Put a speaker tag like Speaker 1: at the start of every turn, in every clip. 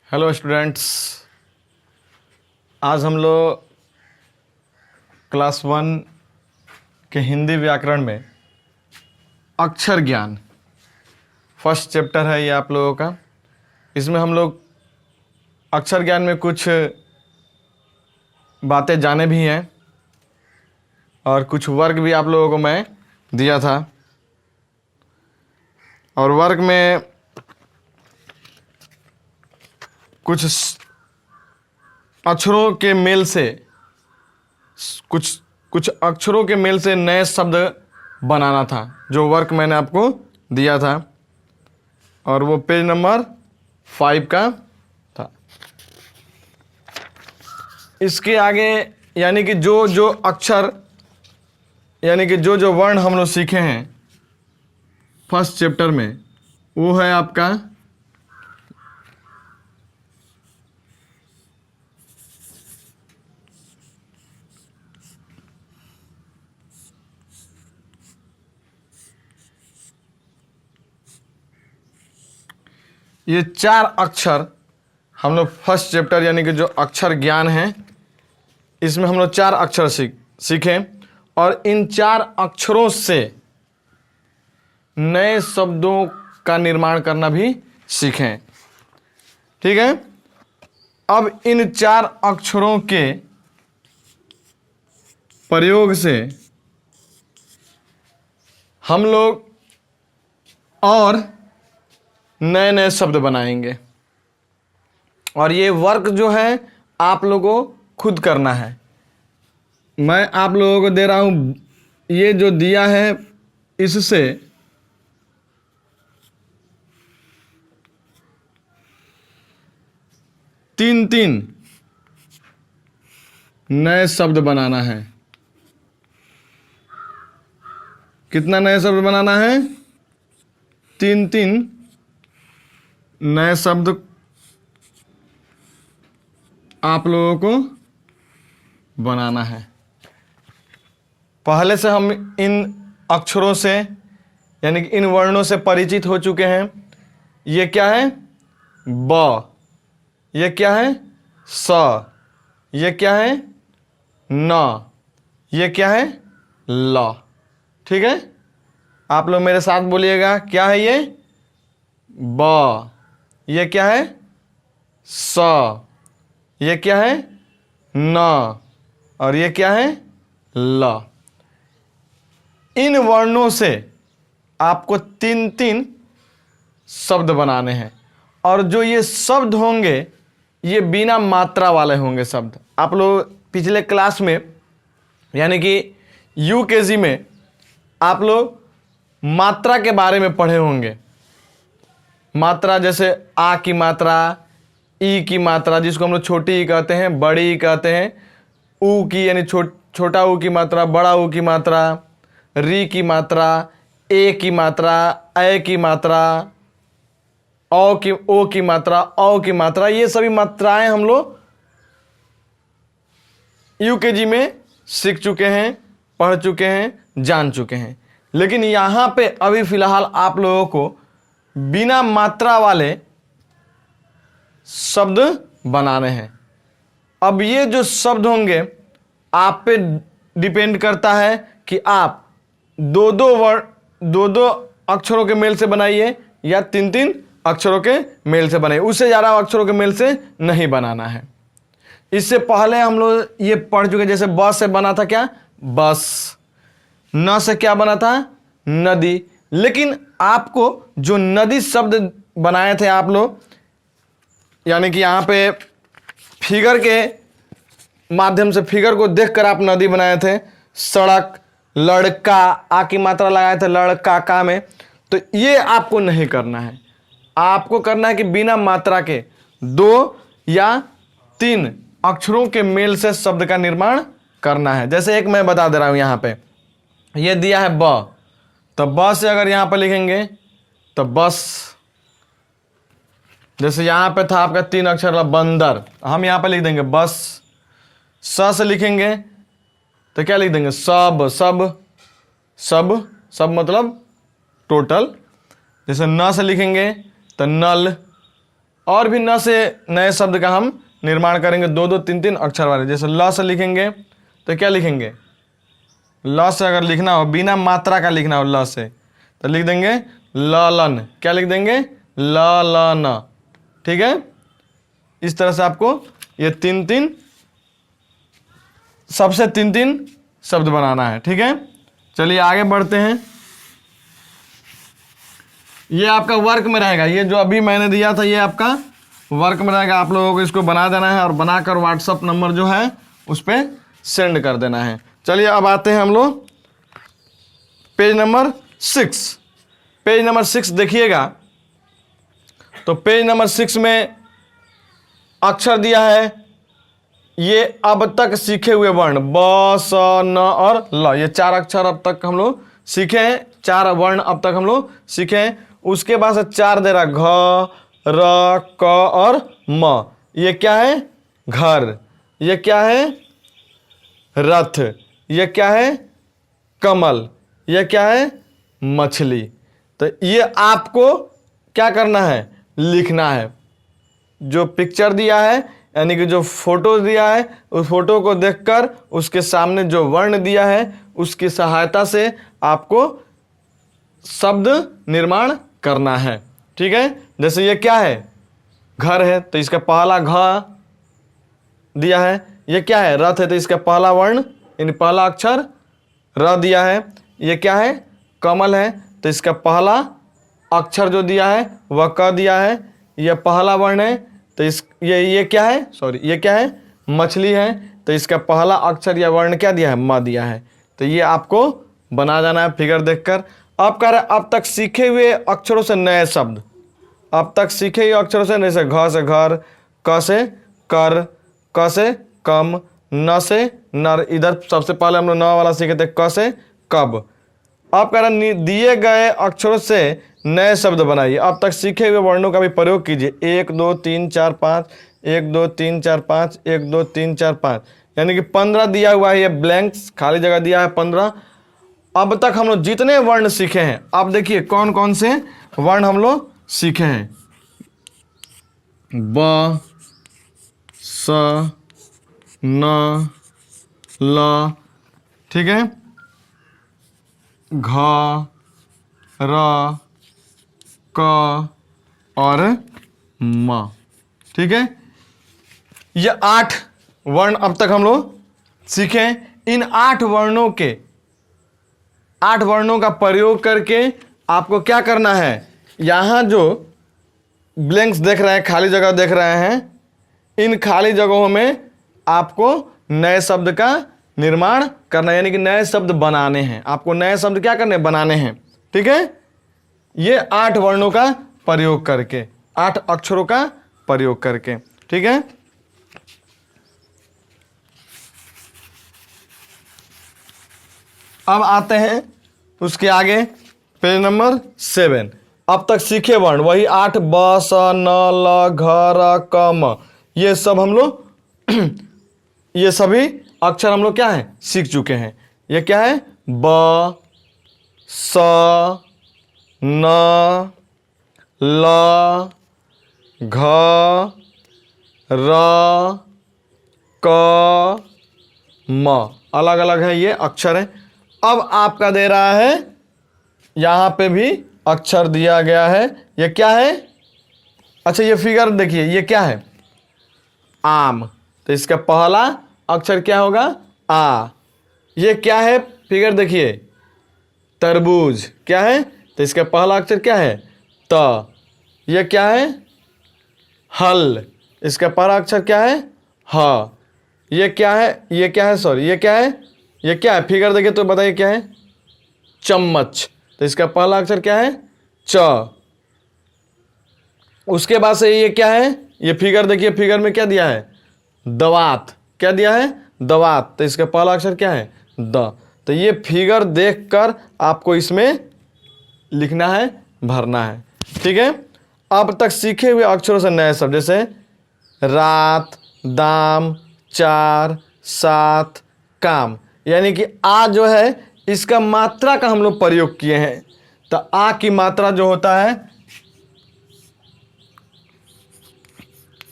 Speaker 1: Hello students, आज हम लोग क्लास 1 के हिंदी व्याकरण में अक्षर ज्ञान फर्स्ट चैप्टर है ये आप लोगों का। इसमें हम लोग अक्षर ज्ञान में कुछ बातें जाने भी हैं और कुछ वर्ग भी आप लोगों को मैं दिया था। और वर्ग में कुछ अक्षरों के मेल से कुछ अक्षरों के मेल से नए शब्द बनाना था, जो वर्क मैंने आपको दिया था और वो पेज नंबर 5 का था। इसके आगे यानी कि जो अक्षर यानी कि जो वर्ण हम लोग सीखे हैं फर्स्ट चैप्टर में, वो है आपका ये 4 अक्षर। हम लोग फर्स्ट चैप्टर यानी कि जो अक्षर ज्ञान है, इसमें हम लोग 4 अक्षर सीखें और इन 4 अक्षरों से नए शब्दों का निर्माण करना भी सीखें। ठीक है। अब इन 4 अक्षरों के प्रयोग से हम लोग और नए नए शब्द बनाएंगे और ये वर्क जो है आप लोगों को खुद करना है। मैं आप लोगों को दे रहा हूं, ये जो दिया है इससे तीन नए शब्द बनाना है। कितना नए शब्द बनाना है? 3 नए शब्द आप लोगों को बनाना है। पहले से हम इन अक्षरों से यानी कि इन वर्णों से परिचित हो चुके हैं। ये क्या है? ब। ये क्या है? स। ये क्या है? न। ये क्या है? ल। ठीक है। आप लोग मेरे साथ बोलिएगा, क्या है ये? ब। ये क्या है? स। ये क्या है? न। और ये क्या है? ल। इन वर्णों से आपको 3 शब्द बनाने हैं और जो ये शब्द होंगे ये बिना मात्रा वाले होंगे शब्द। आप लोग पिछले क्लास में यानी कि यूकेजी में आप लोग मात्रा के बारे में पढ़े होंगे। मात्रा जैसे आ की मात्रा, ई की मात्रा जिसको हम लोग छोटी ई कहते हैं, बड़ी ई कहते हैं, ऊ की यानी छोटा ऊ की मात्रा, बड़ा ऊ की मात्रा, री की मात्रा, ए की मात्रा, ए की मात्रा, ओ की मात्रा, औ की मात्रा। ये सभी मात्राएं हम लोग यूकेजी में सीख चुके हैं, पढ़ चुके हैं, जान चुके हैं। लेकिन यहाँ पे अभी फिलहाल आप लोगों को बिना मात्रा वाले शब्द बनाने हैं। अब ये जो शब्द होंगे आप पे डिपेंड करता है कि आप दो अक्षरों के मेल से बनाइए या 3 अक्षरों के मेल से बनाइए। उससे ज़्यादा अक्षरों के मेल से नहीं बनाना है। इससे पहले हम लोग ये पढ़ चुके, जैसे बस से बना था क्या? बस। न से क्या बना था? नदी। लेकिन आपको जो नदी शब्द बनाए थे आप लोग, यानी कि यहाँ पे फिगर के माध्यम से, फिगर को देखकर आप नदी बनाए थे। सड़क, लड़का, आ की मात्रा लगाए थे लड़का का में। तो ये आपको नहीं करना है। आपको करना है कि बिना मात्रा के 2 या 3 अक्षरों के मेल से शब्द का निर्माण करना है। जैसे एक मैं बता दे रहा हूं, यहाँ पे ये दिया है ब, तो ब से अगर यहाँ पे लिखेंगे तो बस। जैसे यहाँ पे था आपका 3 अक्षर वाला बंदर, हम यहाँ पे लिख देंगे बस। स से लिखेंगे तो क्या लिख देंगे? सब। सब मतलब टोटल। जैसे न से लिखेंगे तो नल। और भी न से नए शब्द का हम निर्माण करेंगे, 2-2 3-3 अक्षर वाले। जैसे ल से लिखेंगे तो क्या लिखेंगे, ल से अगर लिखना हो, बिना मात्रा का लिखना हो ल से, तो लिख देंगे ललन। क्या लिख देंगे, ललन। ठीक है, इस तरह से आपको ये 3-3 सबसे 3-3 शब्द बनाना है। ठीक है, चलिए आगे बढ़ते हैं। ये आपका वर्क में रहेगा, ये जो अभी मैंने दिया था ये आपका वर्क में रहेगा। आप लोगों को इसको बना देना है और बनाकर व्हाट्सअप नंबर जो है उस पर सेंड कर देना है। चलिए अब आते हैं हम लोग पेज नंबर 6। पेज नंबर 6 देखिएगा, तो पेज नंबर 6 में अक्षर दिया है, ये अब तक सीखे हुए वर्ण ब, स, न और ल, ये 4 अक्षर अब तक हम लोग सीखे हैं, 4 वर्ण अब तक हम लोग सीखे हैं। उसके बाद 4 दे रहा, घ, र, क और म। ये क्या है, घर। ये क्या है, रथ। ये क्या है, कमल। ये क्या है, मछली। तो ये आपको क्या करना है, लिखना है। जो पिक्चर दिया है यानी कि जो फोटो दिया है, उस फोटो को देखकर उसके सामने जो वर्ण दिया है उसकी सहायता से आपको शब्द निर्माण करना है। ठीक है, जैसे ये क्या है, घर है, तो इसका पहला घ दिया है। ये क्या है, रथ है, तो इसका पहला वर्ण यानी पहला अक्षर र दिया है। ये क्या है, कमल है, तो इसका पहला अक्षर जो दिया है वह क दिया है। यह पहला वर्ण है, तो ये क्या है, सॉरी ये क्या है, मछली है, तो इसका पहला अक्षर या वर्ण क्या दिया है, म दिया है। तो ये आपको बना जाना है फिगर देखकर। अब कह रहे हैं अब तक सीखे हुए अक्षरों से नए शब्द। अब तक सीखे हुए अक्षरों से, जैसे घ से घर, क से कर, क से कम, न से नर। इधर सबसे पहले हम लोग न वाला सीखे थे, क से कब। अब कह रहे हैं दिए गए अक्षरों से नए शब्द बनाइए। अब तक सीखे हुए वर्णों का भी प्रयोग कीजिए। 1 2 3 4 5, 1 2 3 4 5, 1 2 3 4 5, यानी कि 15 दिया हुआ है। ये ब्लैंक्स खाली जगह दिया है 15। अब तक हम लोग जितने वर्ण सीखे हैं, अब देखिए कौन कौन से वर्ण हम लोग सीखे हैं। ब, स, न, ल, ठीक है, घ, र, क और म। ठीक है, ये 8 वर्ण अब तक हम लोग सीखे। इन 8 वर्णों का प्रयोग करके आपको क्या करना है, यहाँ जो ब्लैंक्स देख रहे हैं, खाली जगह देख रहे हैं, इन खाली जगहों में आपको नए शब्द का निर्माण करना है, यानी कि नए शब्द बनाने हैं। आपको नए शब्द क्या करने, बनाने हैं। ठीक है, ये 8 वर्णों का प्रयोग करके, 8 अक्षरों का प्रयोग करके। ठीक है, अब आते हैं उसके आगे पेज नंबर 7। अब तक सीखे वर्ण वही 8 ब, स, न, ल, घ, र, क, म। ये सब हम लोग ये सभी अक्षर हम लोग क्या है, सीख चुके हैं। ये क्या है, ब, स, न, ल, घ, र, क, म। अलग अलग है ये अक्षर है। अब आपका दे रहा है, यहाँ पे भी अक्षर दिया गया है। ये क्या है, अच्छा ये फिगर देखिए, ये क्या है, आम, तो इसका पहला अक्षर क्या होगा, आ। ये क्या है, फिगर देखिए, तरबूज। क्या है, तो इसका पहला अक्षर क्या है, त। ये क्या है, हल, इसका पहला अक्षर क्या है, ह। ये क्या है, ये क्या है, सॉरी ये क्या है, ये क्या है, फिगर देखिए तो बताइए क्या है, चम्मच, तो इसका पहला अक्षर क्या है, च। उसके बाद से ये क्या है, ये फिगर देखिए, फिगर में क्या दिया है, दवात। क्या दिया है, दवात, तो इसका पहला अक्षर क्या है, द। तो ये फिगर देखकर आपको इसमें लिखना है, भरना है। ठीक है, अब तक सीखे हुए अक्षरों से नए शब्द, जैसे रात, दाम, 4, 7, काम, यानी कि आ जो है इसका मात्रा का हम लोग प्रयोग किए हैं। तो आ की मात्रा जो होता है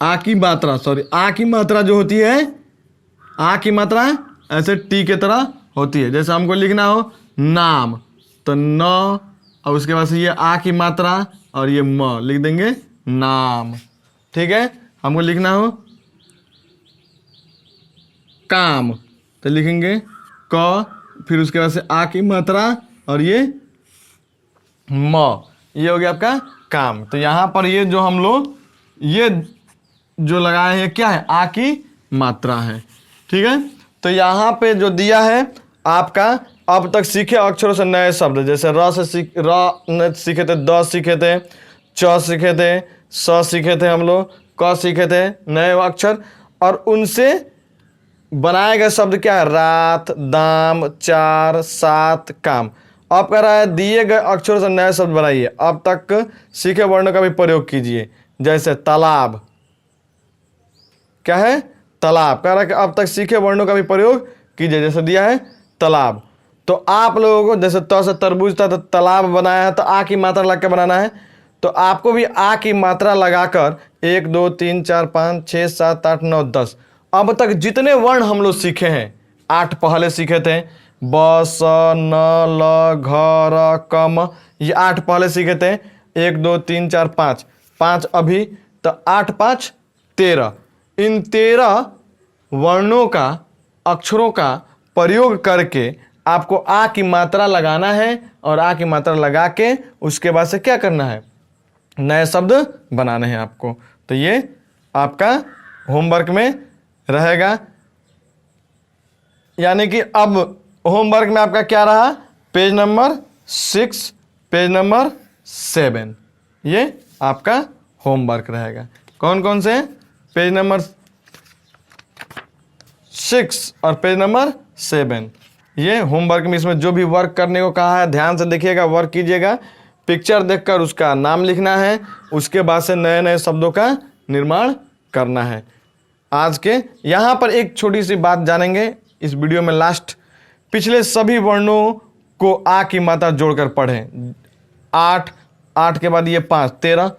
Speaker 1: आ की मात्रा, सॉरी, आ की मात्रा जो होती है, आ की मात्रा ऐसे टी के तरह होती है। जैसे हमको लिखना हो नाम, तो न और उसके बाद से ये आ की मात्रा और ये म लिख देंगे नाम। ठीक है, हमको लिखना हो काम, तो लिखेंगे क, फिर उसके बाद से आ की मात्रा और ये म, ये हो गया आपका काम। तो यहाँ पर ये जो हम लोग ये जो लगाए हैं क्या है, आ की मात्रा है। ठीक है, तो यहाँ पे जो दिया है आपका, अब तक सीखे अक्षरों से नए शब्द, जैसे र से र सीखे थे, द सीखे थे, च सीखे थे, स सीखे थे हम लोग, क सीखे थे, नए अक्षर, और उनसे बनाए गए शब्द क्या है, रात, दाम, चार, सात, काम। अब कह रहा है दिए गए अक्षरों से नए शब्द बनाइए, अब तक सीखे वर्णों का भी प्रयोग कीजिए। जैसे तालाब, क्या है, तालाब, कह रहा है कि अब तक सीखे वर्णों का भी प्रयोग कीजिए। जैसे दिया है तालाब, तो आप लोगों को जैसे त से तरबूज था तो तालाब बनाया है, तो आ की मात्रा लगा के बनाना है। तो आपको भी आ की मात्रा लगाकर 1 2 3 4 5 6 7 8 9 10, अब तक जितने वर्ण हम लोग सीखे हैं, 8 पहले सीखे थे, ब स न ल घ र क म, ये 8 पहले सीखे थे, 1 2 3 4 5, 5 अभी, तो 8 5 13। इन 13 वर्णों का, अक्षरों का प्रयोग करके आपको आ की मात्रा लगाना है, और आ की मात्रा लगा के उसके बाद से क्या करना है, नए शब्द बनाने हैं आपको। तो ये आपका होमवर्क में रहेगा, यानी कि अब होमवर्क में आपका क्या रहा, पेज नंबर 6, पेज नंबर 7, ये आपका होमवर्क रहेगा। कौन कौन से, पेज नंबर 6 और पेज नंबर 7, ये होमवर्क में, इसमें जो भी वर्क करने को कहा है ध्यान से देखिएगा, वर्क कीजिएगा, पिक्चर देखकर उसका नाम लिखना है, उसके बाद से नए नए शब्दों का निर्माण करना है। आज के यहाँ पर एक छोटी सी बात जानेंगे इस वीडियो में लास्ट, पिछले सभी वर्णों को आ की मात्रा जोड़कर पढ़ें। 8, 8 के बाद ये 5, 13,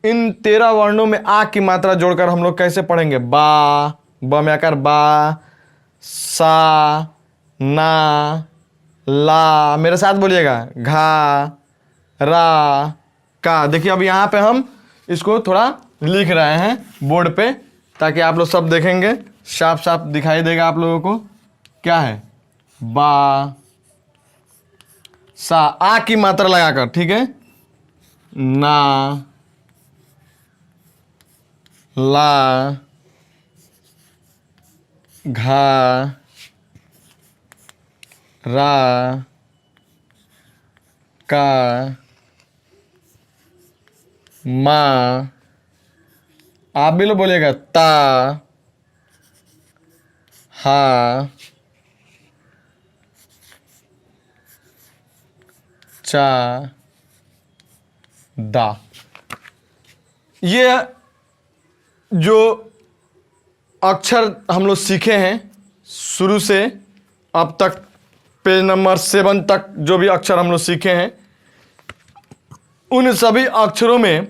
Speaker 1: इन 13 वर्णों में आ की मात्रा जोड़कर हम लोग कैसे पढ़ेंगे, बा, ब में आकर बा, सा, ना, ला, मेरे साथ बोलिएगा, घा, रा, का। देखिए अब यहाँ पे हम इसको थोड़ा लिख रहे हैं बोर्ड पे, ताकि आप लोग सब देखेंगे, साफ साफ दिखाई देगा आप लोगों को। क्या है, बा, सा, आ की मात्रा लगाकर, ठीक है, ना, ला, घा, रा, का, मा, आप भी लोग बोलिएगा, ता, हा, चा, दा। ये जो अक्षर हम लोग सीखे हैं शुरू से अब तक, पेज नंबर 7 तक जो भी अक्षर हम लोग सीखे हैं, उन सभी अक्षरों में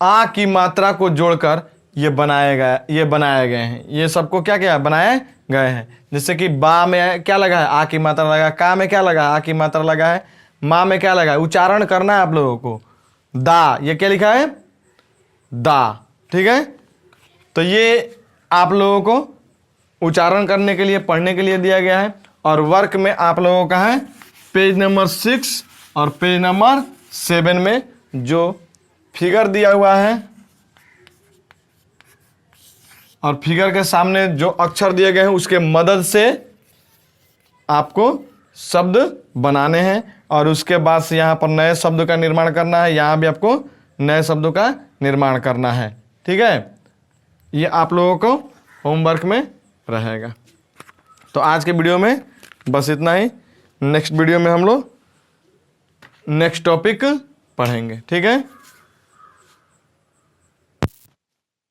Speaker 1: आ की मात्रा को जोड़कर ये बनाए गए हैं। ये सबको क्या क्या बनाए गए हैं। जैसे कि बा में क्या लगा है, आ की मात्रा लगा, का में क्या लगा है, आ की मात्रा लगा है, माँ में क्या लगा है, उच्चारण करना है आप लोगों को, दा, ये क्या लिखा है, दा। ठीक है, तो ये आप लोगों को उच्चारण करने के लिए, पढ़ने के लिए दिया गया है। और वर्क में आप लोगों का है पेज नंबर 6 और पेज नंबर 7 में जो फिगर दिया हुआ है, और फिगर के सामने जो अक्षर दिए गए हैं उसके मदद से आपको शब्द बनाने हैं, और उसके बाद से यहाँ पर नए शब्द का निर्माण करना है, यहाँ भी आपको नए शब्दों का निर्माण करना है। ठीक है, ये आप लोगों को होमवर्क में रहेगा। तो आज के वीडियो में बस इतना ही। नेक्स्ट वीडियो में हम लोग नेक्स्ट टॉपिक पढ़ेंगे। ठीक है।